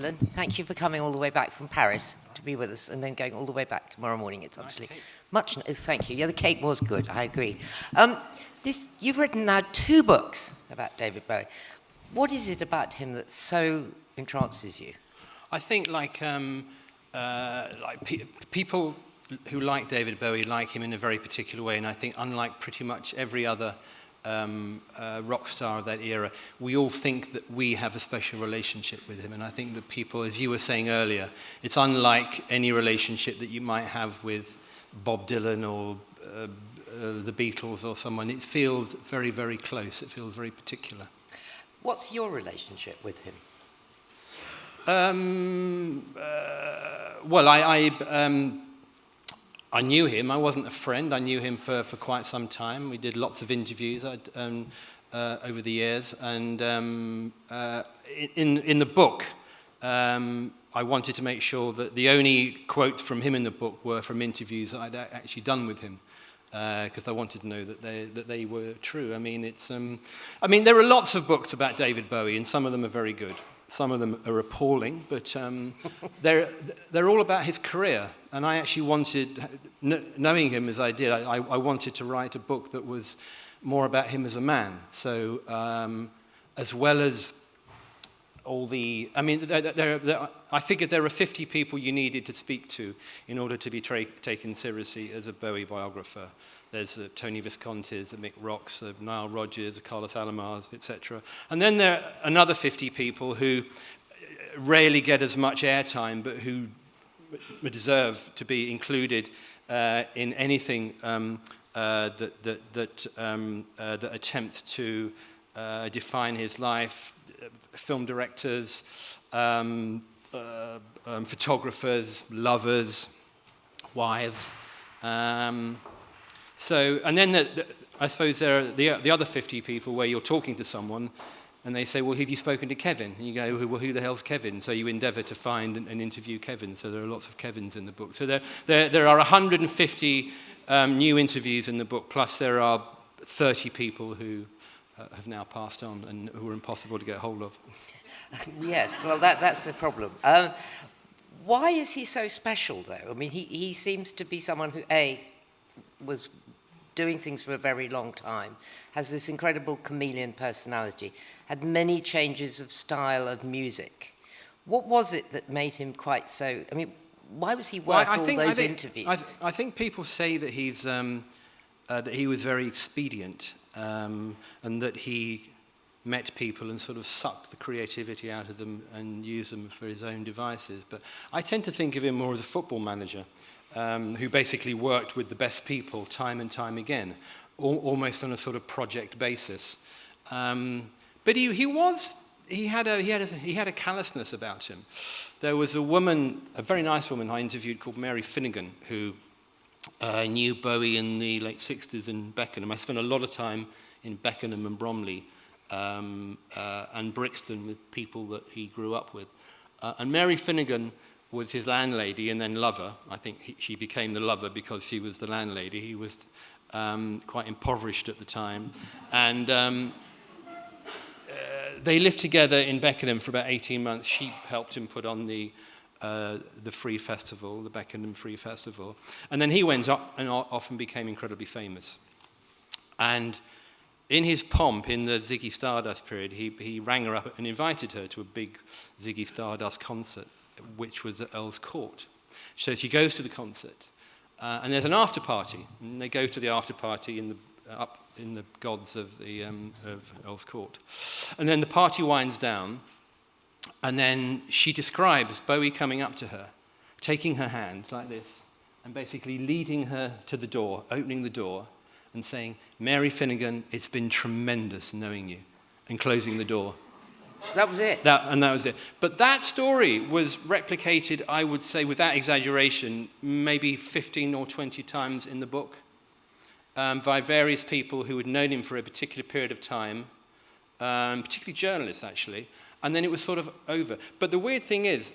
Dylan. Thank you for coming all the way back from Paris to be with us and then going all the way back tomorrow morning. It's absolutely much nice. Thank you. Yeah, the cake was good. I agree. You've written now 2 books about David Bowie. What is it about him that so entrances you? I think people who like David Bowie like him in a very particular way, and I think unlike pretty much every other rock star of that era, we all think that we have a special relationship with him. And I think that people, as you were saying earlier, it's unlike any relationship that you might have with Bob Dylan or the Beatles or someone. It feels very, very close. It feels very particular. What's your relationship with him? Well, I knew him. I wasn't a friend. I knew him for quite some time. We did lots of interviews over the years. And in the book, I wanted to make sure that the only quotes from him in the book were from interviews that I'd actually done with him, because I wanted to know that they were true. I mean, there are lots of books about David Bowie, and some of them are very good. Some of them are appalling, but they're all about his career. And I actually wanted, knowing him as I did, I wanted to write a book that was more about him as a man. So as well as all the, I figured there are 50 people you needed to speak to in order to be taken seriously as a Bowie biographer. There's Tony Visconti, Mick Rocks, Nile Rodgers, Carlos Alomar, etc. And then there are another 50 people who rarely get as much airtime, but who deserve to be included in anything that attempts to define his life. Film directors, photographers, lovers, wives. And then I suppose there are the other 50 people where you're talking to someone and they say, well, have you spoken to Kevin? And you go, well, who the hell's Kevin? So you endeavour to find and interview Kevin. So there are lots of Kevins in the book. So there are 150 new interviews in the book, plus there are 30 people who have now passed on and who are impossible to get hold of. Yes, well, that's the problem. Why is he so special, though? I mean, he seems to be someone who, was doing things for a very long time, has this incredible chameleon personality, had many changes of style of music. What was it that made him quite so... I mean, why was he worth all those interviews? I think people say that he was very expedient, and that he met people and sort of sucked the creativity out of them and used them for his own devices. But I tend to think of him more as a football manager, who basically worked with the best people time and time again, almost on a sort of project basis. But he had a callousness about him. There was a woman, a very nice woman I interviewed called Mary Finnegan, who knew Bowie in the late 60s in Beckenham. I spent a lot of time in Beckenham and Bromley and Brixton with people that he grew up with. And Mary Finnegan was his landlady and then lover. I think she became the lover because she was the landlady. He was quite impoverished at the time. And they lived together in Beckenham for about 18 months. She helped him put on the Free Festival, the Beckenham Free Festival. And then he went off and became incredibly famous. And in his pomp, in the Ziggy Stardust period, he rang her up and invited her to a big Ziggy Stardust concert, which was at Earl's Court. So she goes to the concert, and there's an after party, and they go to the after party up in the gods of Earl's Court. And then the party winds down, and then she describes Bowie coming up to her, taking her hand like this, and basically leading her to the door, opening the door, and saying, "Mary Finnegan, it's been tremendous knowing you," and closing the door. That was it? That was it. But that story was replicated, I would say, without exaggeration, maybe 15 or 20 times in the book, by various people who had known him for a particular period of time, particularly journalists, actually, and then it was sort of over. But the weird thing is,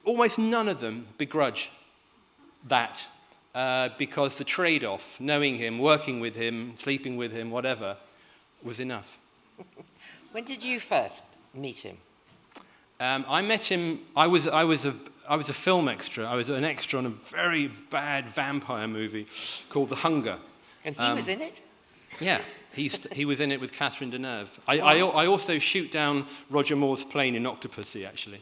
almost none of them begrudge that, because the trade-off, knowing him, working with him, sleeping with him, whatever, was enough. When did you first meet him? I met him. I was a film extra. I was an extra on a very bad vampire movie called The Hunger. And he was in it? Yeah, he was in it with Catherine Deneuve. I also shoot down Roger Moore's plane in Octopussy, actually.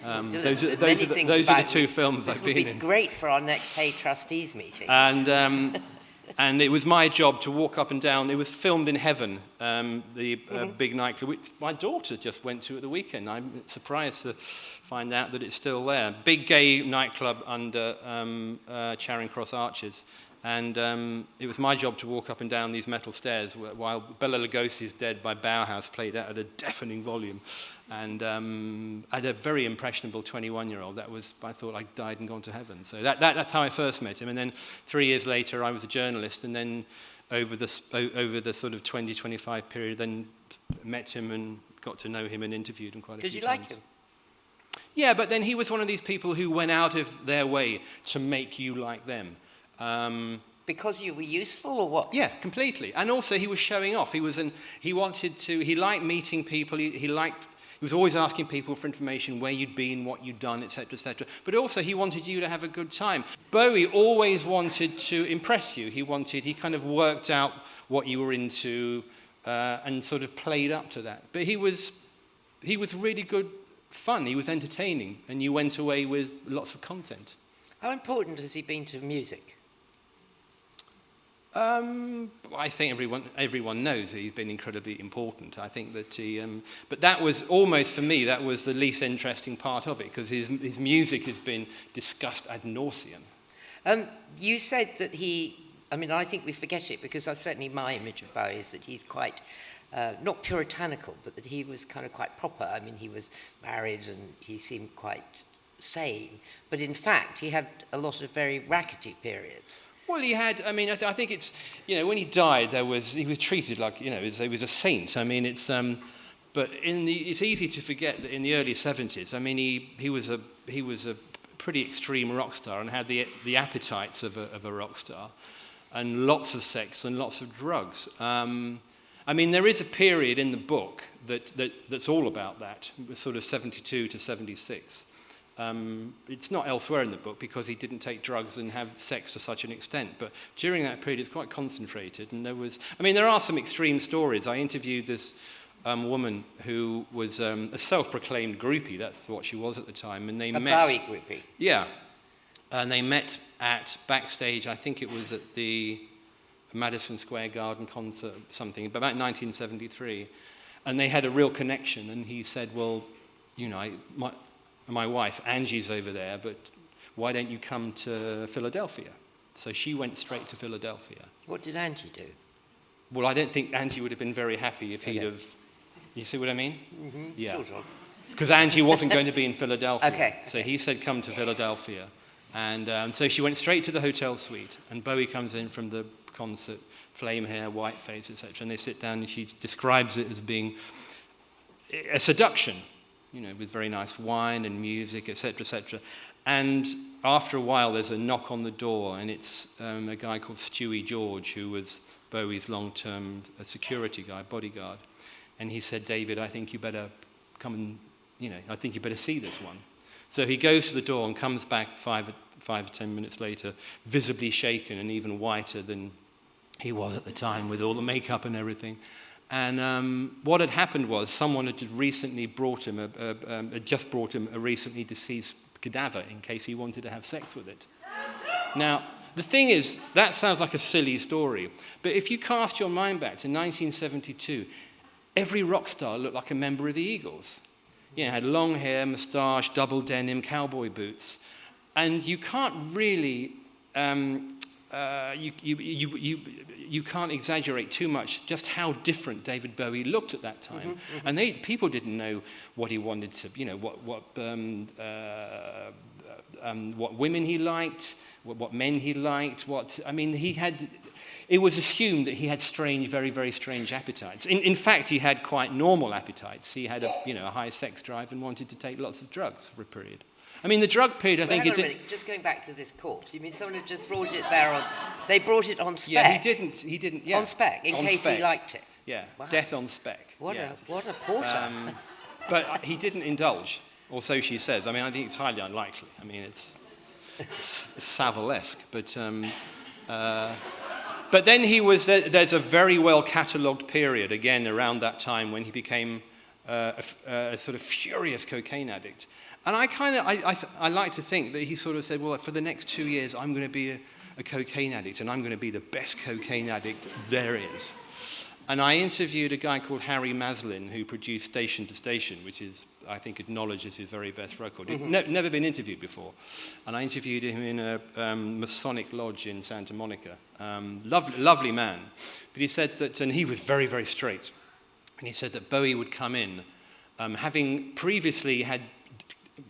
Those are the two films I've been in. This would be great for our next Hey Trustees meeting. And it was my job to walk up and down. It was filmed in Heaven, the big nightclub, which my daughter just went to at the weekend. I'm surprised to find out that it's still there. Big gay nightclub under Charing Cross Arches. And it was my job to walk up and down these metal stairs while Bela Lugosi's Dead by Bauhaus played out at a deafening volume. And I had a very impressionable 21-year-old. I thought I'd died and gone to heaven. So that's how I first met him. And then 3 years later, I was a journalist. And then over the sort of 20-25 period, then met him and got to know him and interviewed him quite a few times. Did you like him? Yeah, but then he was one of these people who went out of their way to make you like them. Because you were useful, or what? Yeah, completely. And also he was showing off. He liked meeting people. He was always asking people for information, where you'd been, what you'd done, etc., etc. But also he wanted you to have a good time. Bowie always wanted to impress you. He kind of worked out what you were into and sort of played up to that. But he was really good fun. He was entertaining, and you went away with lots of content. How important has he been to music? I think everyone knows that he's been incredibly important. I think that but that was almost, for me, that was the least interesting part of it, because his music has been discussed ad nauseum. You said that I think we forget it, because certainly my image of Bowie is that he's quite, not puritanical, but that he was kind of quite proper. I mean, he was married and he seemed quite sane, but in fact he had a lot of very rackety periods. Well, he had. I mean, I think it's, when he died, he was treated like, he was a saint. I mean, it's but it's easy to forget that in the early 70s, I mean, he was a pretty extreme rock star and had the appetites of a rock star, and lots of sex and lots of drugs. I mean, there is a period in the book that's all about that, sort of 72 to 76. It's not elsewhere in the book because he didn't take drugs and have sex to such an extent, but during that period it's quite concentrated, and there are some extreme stories. I interviewed this woman who was a self-proclaimed groupie. That's what she was at the time, and they met. A Bowie groupie. Yeah, and they met at backstage. I think it was at the Madison Square Garden concert, something about 1973, and they had a real connection. And he said, "Well, my wife, Angie's over there, but why don't you come to Philadelphia?" So she went straight to Philadelphia. What did Angie do? Well, I don't think Angie would have been very happy if he'd have... You see what I mean? Mm-hmm. Yeah. Sort of. Because Angie wasn't going to be in Philadelphia. Okay. So he said, come to Philadelphia. And so she went straight to the hotel suite, and Bowie comes in from the concert, flame hair, white face, etc., and they sit down, and she describes it as being a seduction, with very nice wine and music, etc., etc. And after a while, there's a knock on the door, and it's a guy called Stewie George, who was Bowie's long-term security guy, bodyguard. And he said, "David, I think you better come and, I think you better see this one." So he goes to the door and comes back 5 or 10 minutes later, visibly shaken and even whiter than he was at the time, with all the makeup and everything. And what had happened was someone had just recently brought him a recently deceased cadaver in case he wanted to have sex with it. Now, the thing is, that sounds like a silly story, but if you cast your mind back to 1972, every rock star looked like a member of the Eagles. Had long hair, moustache, double denim, cowboy boots, and you can't really. You can't exaggerate too much just how different David Bowie looked at that time. Mm-hmm, mm-hmm. And people didn't know what he wanted to, what women he liked, what men he liked. It was assumed that he had strange, very, very strange appetites. In fact, he had quite normal appetites. He had a high sex drive and wanted to take lots of drugs for a period. I mean, the drug period, I think... Just going back to this corpse, you mean someone had just brought it there on... They brought it on spec? Yeah, he didn't, yeah. On spec, in case he liked it? Yeah, Wow. Death on spec. What a porter. But he didn't indulge, or so she says. I mean, I think it's highly unlikely. I mean, it's Savile-esque, but then there's a very well catalogued period, again, around that time when he became a sort of furious cocaine addict. And I like to think that he sort of said, well, for the next 2 years, I'm going to be a cocaine addict, and I'm going to be the best cocaine addict there is. And I interviewed a guy called Harry Maslin, who produced Station to Station, which is, I think, acknowledged as his very best record. He'd never been interviewed before. And I interviewed him in a Masonic lodge in Santa Monica. Lovely man. But he said that, and he was very, very straight. And he said that Bowie would come in, having previously had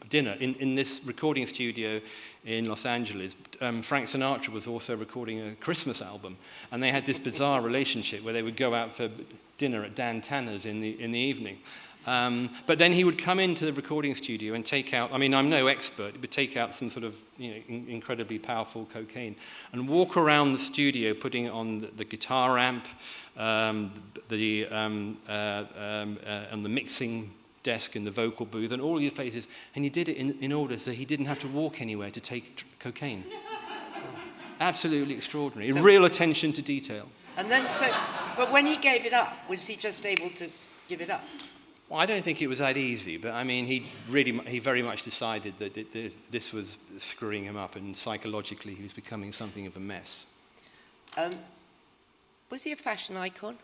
dinner in this recording studio in Los Angeles. Frank Sinatra was also recording a Christmas album, and they had this bizarre relationship where they would go out for dinner at Dan Tanner's in the evening. But then he would come into the recording studio and take out, I mean, I'm no expert, but take out some sort of incredibly powerful cocaine and walk around the studio putting it on the guitar amp, on the mixing desk in the vocal booth and all these places, and he did it in order so he didn't have to walk anywhere to take cocaine. Absolutely extraordinary. Real attention to detail. And then, but when he gave it up, was he just able to give it up? Well, I don't think it was that easy, but I mean, he very much decided that this was screwing him up, and psychologically he was becoming something of a mess. Was he a fashion icon?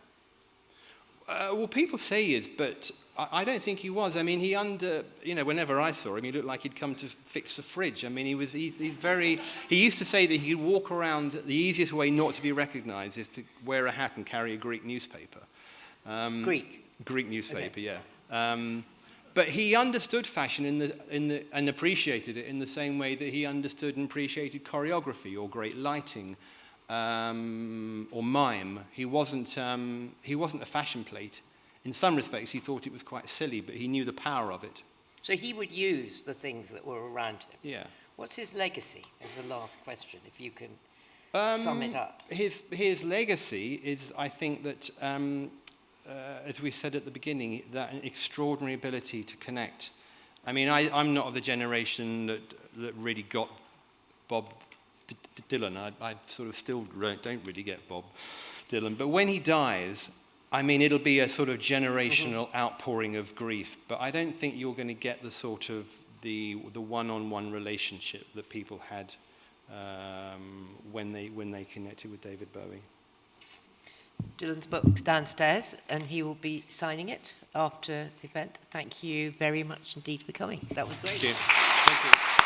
Well, people say he is, but I don't think he was. I mean, whenever I saw him, he looked like he'd come to fix the fridge. I mean, he used to say that he could walk around, the easiest way not to be recognized is to wear a hat and carry a Greek newspaper. Greek newspaper, okay. Yeah. But he understood fashion and appreciated it in the same way that he understood and appreciated choreography or great lighting. Or mime. He wasn't a fashion plate. In some respects, he thought it was quite silly, but he knew the power of it. So he would use the things that were around him. Yeah. What's his legacy? Is the last question, if you can sum it up. His legacy is, I think, that, as we said at the beginning, that an extraordinary ability to connect. I mean, I'm not of the generation that really got Bob Dylan. I sort of still don't really get Bob Dylan. But when he dies, I mean, it'll be a sort of generational outpouring of grief. But I don't think you're going to get the sort of the one-on-one relationship that people had when they connected with David Bowie. Dylan's book's downstairs, and he will be signing it after the event. Thank you very much indeed for coming. That was great. Thank you. Thank you.